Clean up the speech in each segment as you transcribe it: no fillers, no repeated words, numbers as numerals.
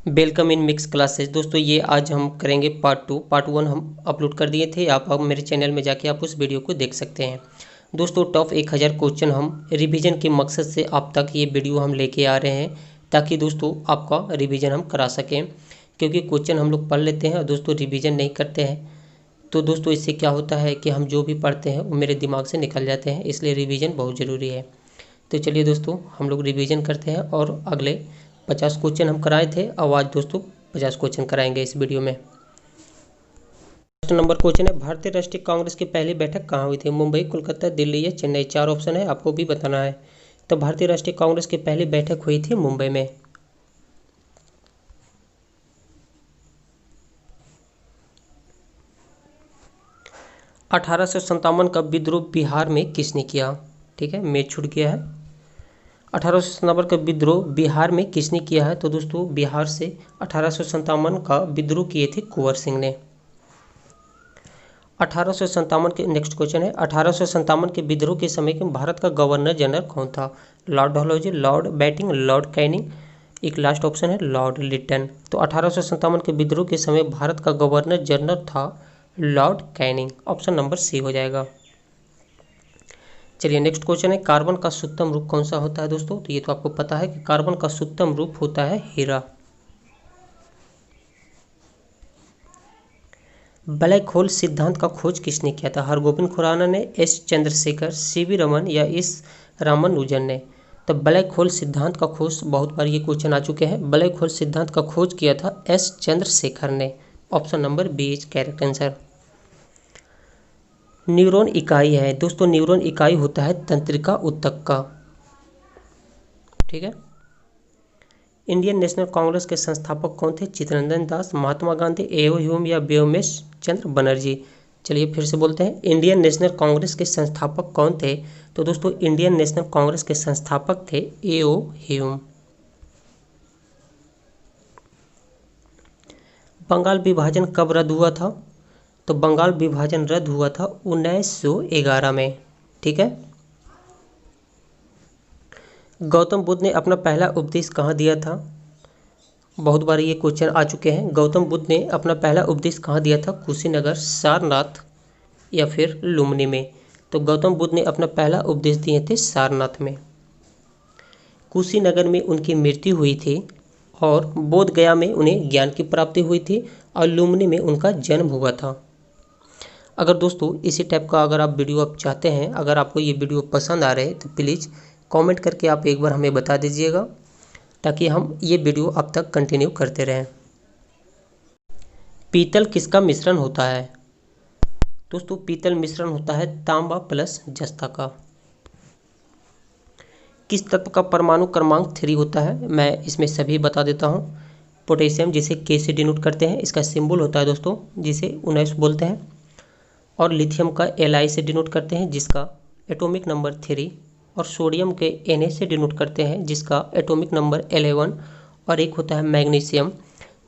Welcome in mix classes. दोस्तों ये आज हम करेंगे पार्ट 1 हम अपलोड कर दिए थे। आप अब मेरे चैनल में जाके आप उस वीडियो को देख सकते हैं। दोस्तों टॉप 1000 क्वेश्चन हम रिवीजन के मकसद से आप तक ये वीडियो हम लेके आ रहे हैं, ताकि दोस्तों आपका रिवीजन हम करा सकें। क्योंकि क्वेश्चन हम लोग पढ़ लेते हैं और दोस्तों रिवीजन नहीं करते हैं, तो दोस्तों इससे क्या होता है कि हम जो भी पढ़ते हैं वो मेरे दिमाग से निकल जाते हैं, इसलिए रिवीजन बहुत ज़रूरी है। तो चलिए दोस्तों हम लोग रिवीजन करते हैं और अगले 50 क्वेश्चन हम कराए थे, अब आज दोस्तों 50 क्वेश्चन कराएंगे इस वीडियो में। फर्स्ट नंबर क्वेश्चन है, भारतीय राष्ट्रीय कांग्रेस की पहली बैठक कहाँ हुई थी? मुंबई, कोलकाता, दिल्ली या चेन्नई? 4 ऑप्शन है, आपको भी बताना है। तो भारतीय राष्ट्रीय कांग्रेस की पहली बैठक हुई थी मुंबई में। $1857 का विद्रोह बिहार में किसने किया? ठीक है, मैं छूट गया है। 1857 का विद्रोह बिहार में किसने किया है? तो दोस्तों बिहार से 1857 का विद्रोह किए थे कुंवर सिंह ने। 1857 के नेक्स्ट क्वेश्चन है, 1857 के विद्रोह के समय के भारत का गवर्नर जनरल कौन था? Lord Dalhousie, lord Bentinck, lord Canning, एक लास्ट ऑप्शन है लॉर्ड लिटन। तो 1857 के विद्रोह के समय भारत का गवर्नर जनरल था lord Canning. Option number C हो जाएगा। चलिए नेक्स्ट क्वेश्चन है, कार्बन का शुद्धतम रूप कौन सा होता है? दोस्तों तो ये तो आपको पता है कि कार्बन का शुद्धतम रूप होता है हीरा। ब्लैक होल सिद्धांत का खोज किसने किया था? हरगोविंद खुराना ने, एस चंद्रशेखर, सीवी रमन या एस रामानुजन ने? तो ब्लैक होल सिद्धांत का खोज, बहुत बार ये क्वेश्चन आ चुके हैं, ब्लैक होल सिद्धांत का खोज किया था एस चंद्रशेखर ने। Option number B is correct answer. Neuron इकाई है दोस्तों, न्यूरॉन इकाई होता है तंत्रिका ऊतक का। ठीक है। इंडियन नेशनल कांग्रेस के संस्थापक कौन थे? चित्तरंजन दास, महात्मा गांधी, एओ ह्यूम या व्योमेश चंद्र बनर्जी? चलिए फिर से बोलते हैं, इंडियन नेशनल कांग्रेस के संस्थापक कौन थे? तो दोस्तों इंडियन नेशनल कांग्रेस के संस्थापक थे एओ ह्यूम। बंगाल विभाजन कब रद्द हुआ था? तो बंगाल विभाजन रद्द हुआ था 1911 में। ठीक है। गौतम बुद्ध ने अपना पहला उपदेश कहाँ दिया था? बहुत बार ये क्वेश्चन आ चुके हैं। गौतम बुद्ध ने अपना पहला उपदेश कहाँ दिया था? कुशीनगर, सारनाथ या फिर लुम्बिनी में? तो गौतम बुद्ध ने अपना पहला उपदेश दिए थे सारनाथ में। कुशीनगर में उनकी मृत्यु हुई थी और बोध गया में उन्हें ज्ञान की प्राप्ति हुई थी और लुम्बिनी में उनका जन्म हुआ था। अगर दोस्तों इसी टाइप का अगर आप वीडियो आप चाहते हैं, अगर आपको ये वीडियो पसंद आ रहे हैं तो प्लीज़ कमेंट करके आप एक बार हमें बता दीजिएगा, ताकि हम ये वीडियो अब तक कंटिन्यू करते रहें। पीतल किसका मिश्रण होता है? दोस्तों पीतल मिश्रण होता है तांबा प्लस जस्ता का। किस तत्व का परमाणु क्रमांक 3 होता है? मैं इसमें सभी बता देता हूँ। पोटेशियम, जिसे के से डिनोट करते हैं, इसका सिंबल होता है दोस्तों, जिसे 19 बोलते हैं। और लिथियम का Li से डिनोट करते हैं, जिसका एटॉमिक नंबर 3। और सोडियम के Na से डिनोट करते हैं, जिसका एटॉमिक नंबर 11। और एक होता है मैग्नीशियम,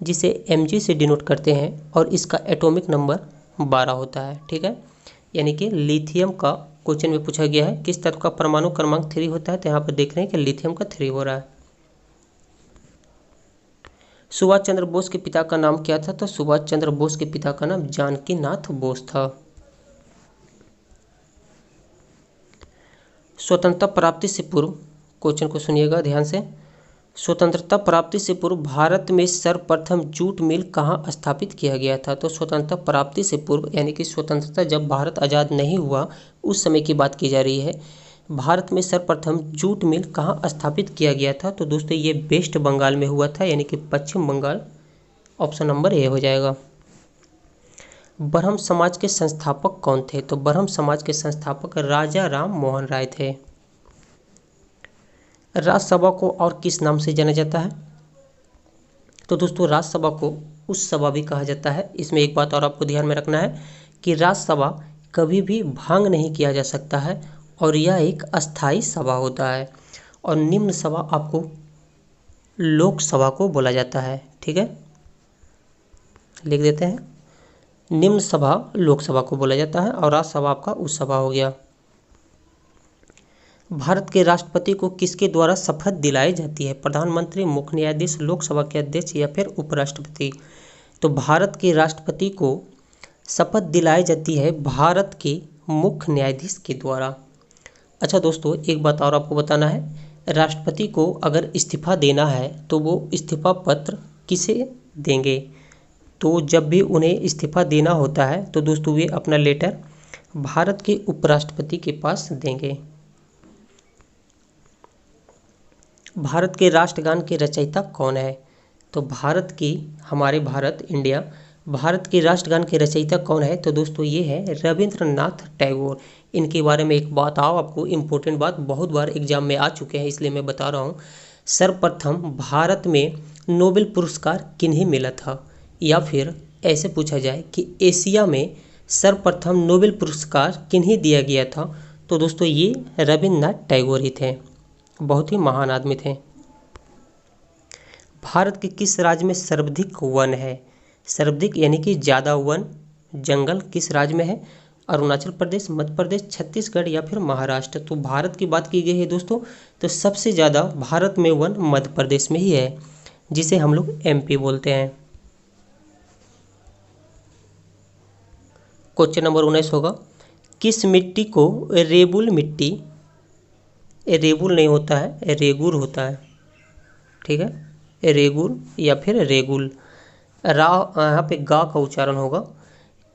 जिसे Mg से डिनोट करते हैं और इसका एटॉमिक नंबर 12 होता है। ठीक है। यानी कि लिथियम का क्वेश्चन में पूछा गया है किस तत्व का परमाणु क्रमांक 3 होता है, तो यहाँ पर देख रहे हैं कि लिथियम का 3 हो रहा है। सुभाष चंद्र बोस के पिता का नाम क्या था? तो सुभाष चंद्र बोस के पिता का नाम जानकी नाथ बोस था। स्वतंत्रता प्राप्ति से पूर्व, क्वेश्चन को सुनिएगा ध्यान से, स्वतंत्रता प्राप्ति से पूर्व भारत में सर्वप्रथम जूट मिल कहाँ स्थापित किया गया था? तो स्वतंत्रता प्राप्ति से पूर्व यानी कि स्वतंत्रता जब भारत आज़ाद नहीं हुआ उस समय की बात की जा रही है, भारत में सर्वप्रथम जूट मिल कहाँ स्थापित किया गया था? तो दोस्तों ये वेस्ट बंगाल में हुआ था, यानी कि पश्चिम बंगाल। ऑप्शन नंबर ए हो जाएगा। ब्रह्म समाज के संस्थापक कौन थे? तो ब्रह्म समाज के संस्थापक राजा राम मोहन राय थे। राज्यसभा को और किस नाम से जाना जाता है? तो दोस्तों राज्यसभा को उस सभा भी कहा जाता है। इसमें एक बात और आपको ध्यान में रखना है कि राज्यसभा कभी भी भंग नहीं किया जा सकता है और यह एक अस्थायी सभा होता है। और निम्न सभा आपको लोकसभा को बोला जाता है। ठीक है, लिख देते हैं, निम्न सभा लोकसभा को बोला जाता है और राज्यसभा आपका उस सभा हो गया। भारत के राष्ट्रपति को किसके द्वारा शपथ दिलाई जाती है? प्रधानमंत्री, मुख्य न्यायाधीश, लोकसभा के अध्यक्ष या फिर उपराष्ट्रपति? तो भारत के राष्ट्रपति को शपथ दिलाई जाती है भारत के मुख्य न्यायाधीश के द्वारा। अच्छा दोस्तों, एक बात और आपको बताना है, राष्ट्रपति को अगर इस्तीफा देना है तो वो इस्तीफा पत्र किसे देंगे? तो जब भी उन्हें इस्तीफा देना होता है तो दोस्तों वे अपना लेटर भारत के उपराष्ट्रपति के पास देंगे। भारत के राष्ट्रगान के रचयिता कौन है? तो भारत इंडिया, भारत के राष्ट्रगान के रचयिता कौन है? तो दोस्तों ये है रविंद्रनाथ टैगोर। इनके बारे में एक बात आपको इम्पोर्टेंट बात, बहुत बार एग्जाम में आ चुके हैं इसलिए मैं बता रहा हूँ। सर्वप्रथम भारत में नोबेल पुरस्कार किन्हें मिला था? या फिर ऐसे पूछा जाए कि एशिया में सर्वप्रथम नोबेल पुरस्कार किन्हें दिया गया था? तो दोस्तों ये रविंद्रनाथ टैगोर ही थे, बहुत ही महान आदमी थे। भारत के किस राज्य में सर्वाधिक वन है? सर्वाधिक यानी कि ज़्यादा वन जंगल किस राज्य में है? अरुणाचल प्रदेश, मध्य प्रदेश, छत्तीसगढ़ या फिर महाराष्ट्र? तो भारत की बात की गई है दोस्तों तो सबसे ज़्यादा भारत में वन मध्य प्रदेश में ही है, जिसे हम लोग एमपी बोलते हैं। क्वेश्चन नंबर 19 होगा, किस मिट्टी को रेबुल मिट्टी, रेबुल नहीं होता है, रेगुर होता है, ठीक है, रेगुर या फिर रेगुल, यहाँ पे गा का उच्चारण होगा।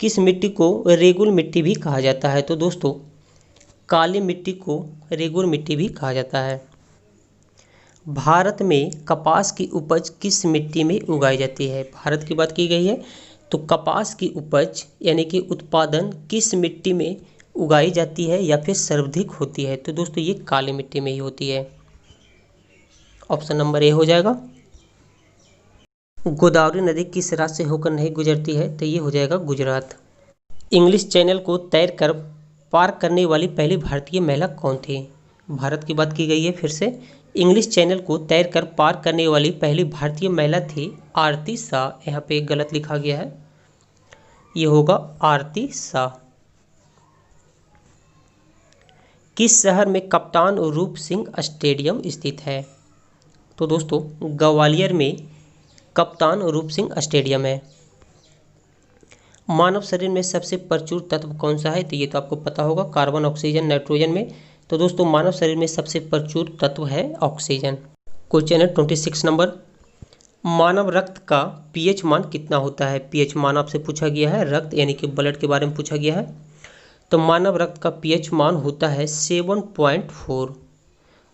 किस मिट्टी को रेगुल मिट्टी भी कहा जाता है? तो दोस्तों काली मिट्टी को रेगुल मिट्टी भी कहा जाता है। भारत में कपास की उपज किस मिट्टी में उगाई जाती है? भारत की बात की गई है तो कपास की उपज यानी कि उत्पादन किस मिट्टी में उगाई जाती है या फिर सर्वाधिक होती है? तो दोस्तों ये काली मिट्टी में ही होती है। ऑप्शन नंबर ए हो जाएगा। गोदावरी नदी किस राज्य से होकर नहीं गुजरती है? तो ये हो जाएगा गुजरात। इंग्लिश चैनल को तैर कर पार करने वाली पहली भारतीय महिला कौन थी? भारत की बात की गई है फिर से। इंग्लिश चैनल को तैर कर पार करने वाली पहली भारतीय महिला थी आरती शाह। यहाँ पे गलत लिखा गया है, ये होगा आरती शाह। किस शहर में कप्तान रूप सिंह स्टेडियम स्थित है? तो दोस्तों ग्वालियर में कप्तान रूप सिंह स्टेडियम है। मानव शरीर में सबसे प्रचुर तत्व कौन सा है? तो ये तो आपको पता होगा, कार्बन, ऑक्सीजन, नाइट्रोजन में। तो दोस्तों मानव शरीर में सबसे प्रचुर तत्व है ऑक्सीजन। क्वेश्चन है 26 नंबर, मानव रक्त का पीएच मान कितना होता है? पीएच मान आपसे पूछा गया है, रक्त यानी कि ब्लड के बारे में पूछा गया है। तो मानव रक्त का पीएच मान होता है 7.4।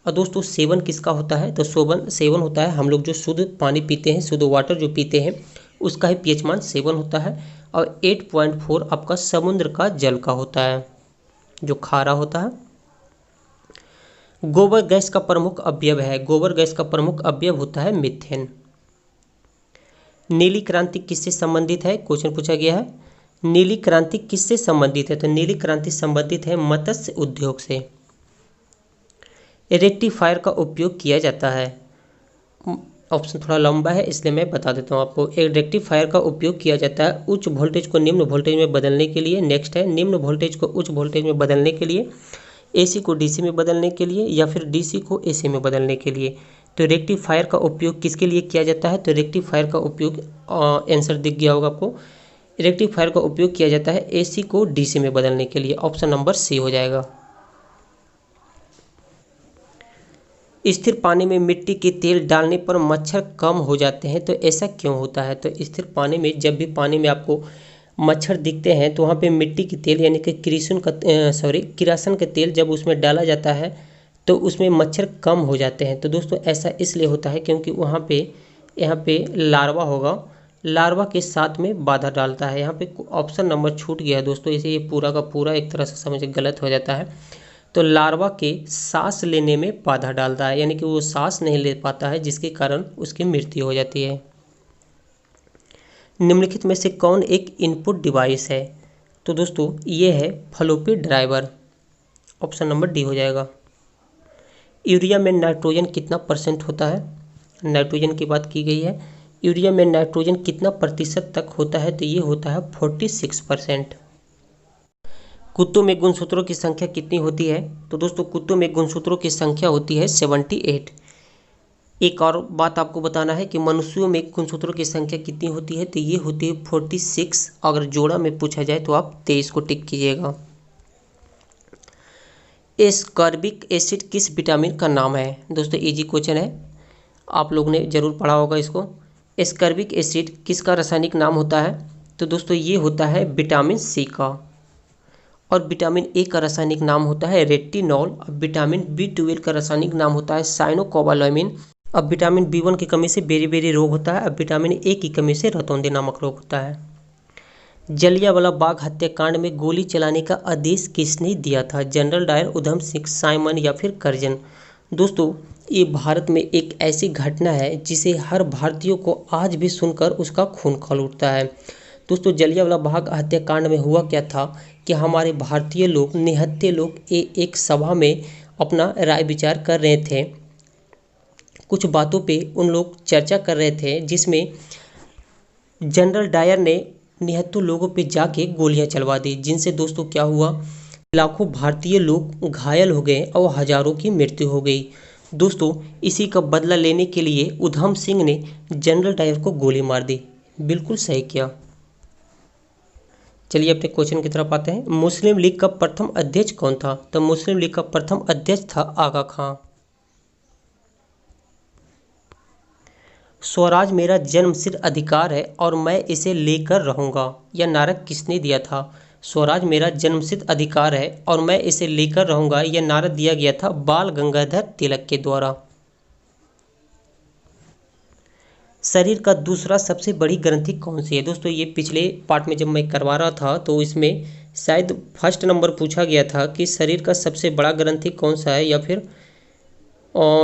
और दोस्तों सेवन किसका होता है? तो सेवन होता है हम लोग जो शुद्ध पानी पीते हैं, शुद्ध वाटर जो पीते हैं उसका ही पीएच मान 7 होता है। और 8.4 आपका समुद्र का जल का होता है जो खारा होता है। गोबर गैस का प्रमुख अवयव है, गोबर गैस का प्रमुख अवयव होता है मीथेन। नीली क्रांति किससे संबंधित है? क्वेश्चन पूछा गया है, नीली क्रांति किससे संबंधित है? तो नीली क्रांति संबंधित है मत्स्य उद्योग से। रेक्टिफायर का उपयोग किया जाता है, ऑप्शन थोड़ा लंबा है इसलिए मैं बता देता हूँ आपको। एक रेक्टिफायर का उपयोग किया जाता है उच्च वोल्टेज को निम्न वोल्टेज में बदलने के लिए। नेक्स्ट है निम्न वोल्टेज को उच्च वोल्टेज में बदलने के लिए, एसी को डीसी में बदलने के लिए या फिर डीसी को एसी में बदलने के लिए। तो रेक्टिफायर का उपयोग किसके लिए किया जाता है? तो रेक्टिफायर का उपयोग आंसर दिख गया होगा आपको, रेक्टिफायर का उपयोग किया जाता है एसी को डीसी में बदलने के लिए। ऑप्शन नंबर सी हो जाएगा। स्थिर पानी में मिट्टी के तेल डालने पर मच्छर कम हो जाते हैं, तो ऐसा क्यों होता है? तो स्थिर पानी में जब भी पानी में आपको मच्छर दिखते हैं तो वहाँ पे मिट्टी की तेल यानी कि किरासन का तेल जब उसमें डाला जाता है तो उसमें मच्छर कम हो जाते हैं। तो दोस्तों ऐसा इसलिए होता है क्योंकि वहाँ पे यहाँ पे लार्वा होगा, लार्वा के साथ में बाधा डालता है। यहाँ पे ऑप्शन नंबर छूट गया है दोस्तों, इसे ये पूरा का पूरा एक तरह से समझ गलत हो जाता है। तो लार्वा के सांस लेने में बाधा डालता है, यानी कि वो सांस नहीं ले पाता है जिसके कारण उसकी मृत्यु हो जाती है। निम्नलिखित में से कौन एक इनपुट डिवाइस है? तो दोस्तों ये है floppy driver. Option number D हो जाएगा। यूरिया में नाइट्रोजन कितना % होता है? नाइट्रोजन की बात की गई है। यूरिया में नाइट्रोजन कितना प्रतिशत तक होता है? तो ये होता है 46%। कुत्तों में गुणसूत्रों की संख्या कितनी होती है? तो दोस्तों कुत्तों में गुणसूत्रों की संख्या होती है 78। एक और बात आपको बताना है कि मनुष्यों में गुणसूत्रों की संख्या कितनी होती है, तो ये होती है 46। अगर जोड़ा में पूछा जाए तो आप 23 को टिक कीजिएगा। एस्कॉर्बिक एसिड किस विटामिन का नाम है? दोस्तों इजी क्वेश्चन है, आप लोग ने जरूर पढ़ा होगा इसको। एस्कॉर्बिक एसिड किसका रासायनिक नाम होता है? तो दोस्तों ये होता है विटामिन सी का। और विटामिन ए का रासायनिक नाम होता है रेटिनॉल। अब विटामिन B12 का रासायनिक नाम होता है साइनोकोबालामिन। अब विटामिन B1 की कमी से बेरी रोग होता है। अब विटामिन ए की कमी से रतौंधी नामक रोग होता है। जलियांवाला बाग हत्याकांड में गोली चलाने का आदेश किसने दिया था? General Dyer, Udham Singh, Simon या फिर करजन? दोस्तों ये भारत में एक ऐसी घटना है जिसे हर भारतीय को आज भी सुनकर उसका खून खौल उठता है। दोस्तों जलियांवाला बाग हत्याकांड में हुआ क्या था कि हमारे भारतीय लोग, निहत्थे लोग एक सभा में अपना राय विचार कर रहे थे। कुछ बातों पे उन लोग चर्चा कर रहे थे जिसमें जनरल डायर ने निहत्थों लोगों पे जाके गोलियां चलवा दी, जिनसे दोस्तों क्या हुआ, लाखों भारतीय लोग घायल हो गए और हजारों की मृत्यु हो गई। दोस्तों इसी का बदला लेने के लिए उधम सिंह ने जनरल डायर को गोली मार दी। बिल्कुल सही किया। चलिए अपने क्वेश्चन की तरफ आते हैं। मुस्लिम लीग का प्रथम अध्यक्ष कौन था? तो मुस्लिम लीग का प्रथम अध्यक्ष था आगा खां। स्वराज मेरा जन्मसिद्ध अधिकार है और मैं इसे लेकर रहूंगा, यह नारा किसने दिया था? स्वराज मेरा जन्मसिद्ध अधिकार है और मैं इसे लेकर रहूंगा, यह नारा दिया गया था बाल गंगाधर तिलक के द्वारा। शरीर का दूसरा सबसे बड़ी ग्रंथि कौन सी है? दोस्तों ये पिछले पार्ट में जब मैं करवा रहा था तो इसमें शायद फर्स्ट नंबर पूछा गया था कि शरीर का सबसे बड़ा ग्रंथि कौन सा है, या फिर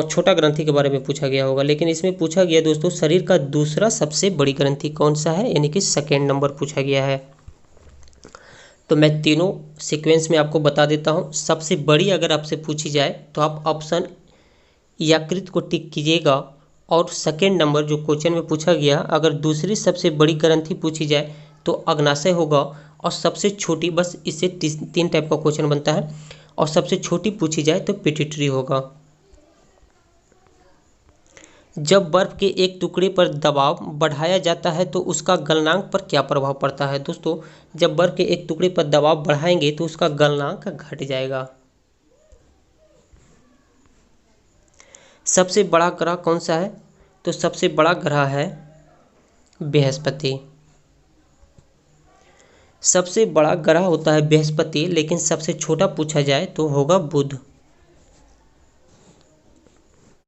छोटा ग्रंथि के बारे में पूछा गया होगा। लेकिन इसमें पूछा गया दोस्तों शरीर का दूसरा सबसे बड़ी ग्रंथि कौन सा है, यानी कि सेकेंड नंबर पूछा गया है। तो मैं तीनों सीक्वेंस में आपको बता देता हूँ। सबसे बड़ी अगर आपसे पूछी जाए तो आप ऑप्शन यकृत को टिक कीजिएगा। और सेकेंड नंबर जो क्वेश्चन में पूछा गया, अगर दूसरी सबसे बड़ी ग्रंथि पूछी जाए तो अग्नाशय होगा। और सबसे छोटी, बस इससे 3 टाइप का क्वेश्चन बनता है, और सबसे छोटी पूछी जाए तो पिट्यूटरी होगा। जब बर्फ के एक टुकड़े पर दबाव बढ़ाया जाता है तो उसका गलनांक पर क्या प्रभाव पड़ता है? दोस्तों जब बर्फ के एक टुकड़े पर दबाव बढ़ाएंगे तो उसका गलनांक घट जाएगा। सबसे बड़ा ग्रह कौन सा है? तो सबसे बड़ा ग्रह है बृहस्पति। सबसे बड़ा ग्रह होता है बृहस्पति, लेकिन सबसे छोटा पूछा जाए तो होगा बुध।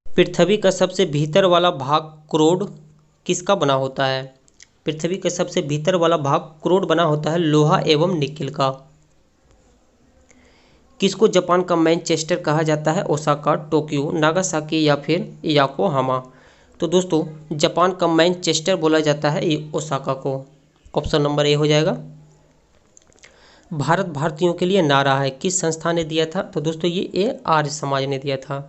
पृथ्वी का सबसे भीतर वाला भाग क्रोड किसका बना होता है? पृथ्वी का सबसे भीतर वाला भाग क्रोड बना होता है लोहा एवं निकेल का। किसको जापान का मैनचेस्टर कहा जाता है? ओसाका, टोक्यो, नागासाकी या फिर योकोहामा? तो दोस्तों जापान का मैनचेस्टर बोला जाता है ये ओसाका को। ऑप्शन नंबर ए हो जाएगा। भारत भारतीयों के लिए नारा है किस संस्था ने दिया था? तो दोस्तों ये आर्य समाज ने दिया था।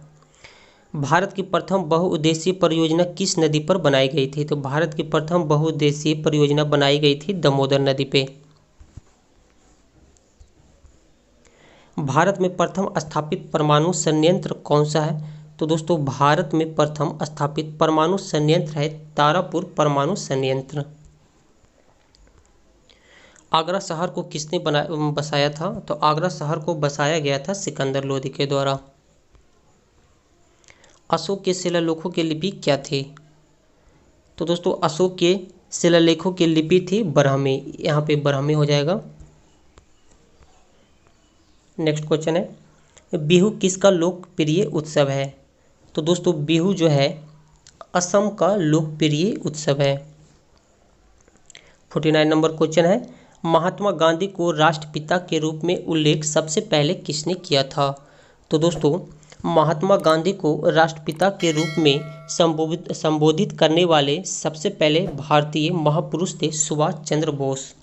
भारत की प्रथम बहुउद्देशीय परियोजना किस नदी पर बनाई गई थी? तो भारत की प्रथम बहुउद्देशीय परियोजना बनाई गई थी दामोदर नदी पे। भारत में प्रथम स्थापित परमाणु संयंत्र कौन सा है? तो दोस्तों भारत में प्रथम स्थापित परमाणु संयंत्र है तारापुर परमाणु संयंत्र। आगरा शहर को किसने बसाया था? तो आगरा शहर को बसाया गया था सिकंदर लोदी के द्वारा। अशोक के शिलालेखों की लिपि क्या थी? तो दोस्तों अशोक के शिलालेखों की लिपि थी ब्राह्मी। यहाँ पे ब्राह्मी हो जाएगा। नेक्स्ट क्वेश्चन है बिहू किसका लोकप्रिय उत्सव है? तो दोस्तों बिहू जो है असम का लोकप्रिय उत्सव है। 49 नंबर क्वेश्चन है महात्मा गांधी को राष्ट्रपिता के रूप में उल्लेख सबसे पहले किसने किया था? तो दोस्तों महात्मा गांधी को राष्ट्रपिता के रूप में संबोधित करने वाले सबसे पहले भारतीय महापुरुष थे सुभाष चंद्र बोस।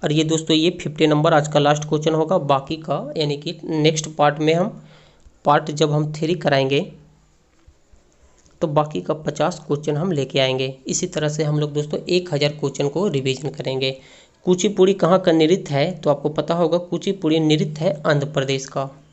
और ये दोस्तों ये 50 नंबर आज का लास्ट क्वेश्चन होगा। बाकी का यानी कि नेक्स्ट पार्ट में जब हम थ्योरी कराएंगे तो बाकी का 50 क्वेश्चन हम लेके आएंगे। इसी तरह से हम लोग दोस्तों 1000 क्वेश्चन को रिवीजन करेंगे। कुचिपुड़ी कहाँ का नृत्य है? तो आपको पता होगा कुचिपुड़ी नृत्य है आंध्र प्रदेश का।